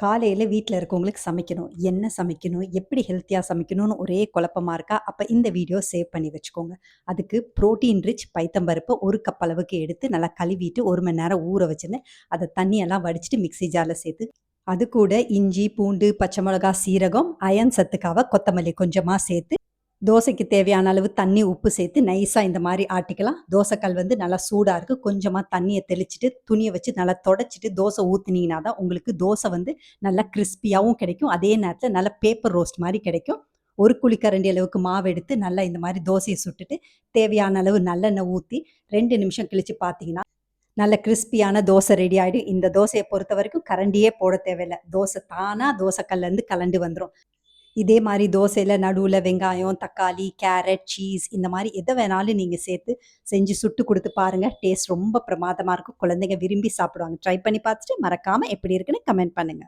காலையில வீட்ல இருக்கவங்களுக்கு சமைக்கணும். என்ன சமைக்கணும்? எப்படி ஹெல்த்தியா சமைக்கணும்னு ஒரே குழப்பமா இருக்கா? அப்ப இந்த வீடியோ சேவ் பண்ணி வச்சுக்கோங்க. அதுக்கு புரோட்டீன் ரிச் பைத்தம் பருப்பு 1 கப் அளவுக்கு எடுத்து நல்லா கழுவிட்டு 1 மணி நேரம் ஊற வச்சிருந்தேன். அத தண்ணியெல்லாம் வடிச்சுட்டு மிக்ஸி ஜார்ல சேர்த்து, அது கூட இஞ்சி, பூண்டு, பச்சை மிளகாய், சீரகம், அயர்ன் சத்துக்காக கொத்தமல்லி கொஞ்சமா சேர்த்து தோசைக்கு தேவையான அளவு தண்ணி, உப்பு சேர்த்து நைஸா இந்த மாரி ஆட்டிக்கலாம். தோசைக்கல் வந்து நல்லா சூடா இருக்கு. கொஞ்சமா தண்ணிய தெளிச்சுட்டு, துணிய வச்சு நல்லா தொடச்சிட்டு தோசை ஊத்துனீங்கன்னா தான் உங்களுக்கு தோசை வந்து நல்லா கிரிஸ்பியாவும் கிடைக்கும். அதே நேரத்தில நல்லா பேப்பர் ரோஸ்ட் மாரி கிடைக்கும். 1 குழிக்கரண்டி அளவுக்கு மாவு எடுத்து நல்லா இந்த மாரி தோசைய சுட்டுட்டு, தேவையான அளவு நல்லெண்ணெய் ஊத்தி 2 நிமிஷம் கழிச்சு பார்த்தீங்கன்னா, நல்ல கிரிஸ்பியான தோசை ரெடி ஆயிடும். இந்த தோசைய பொறுத்தவரைக்கும் கரண்டியே போட தேவையில்ல. தோசை தானா தோசை கல்லேருந்து கலண்டு வந்துரும். இதே மாரி தோசையில நடுவுல வெங்காயம், தக்காளி, கேரட், சீஸ் இந்த மாரி எத வேணாலும் நீங்க சேர்த்து செஞ்சு சுட்டு குடுத்து பாருங்க. டேஸ்ட் ரொம்ப பிரமாதமா இருக்கும். குழந்தைங்க விரும்பி சாப்பிடுவாங்க. ட்ரை பண்ணி பார்த்துட்டு மறக்காம எப்படி இருக்குன்னு கமெண்ட் பண்ணுங்க.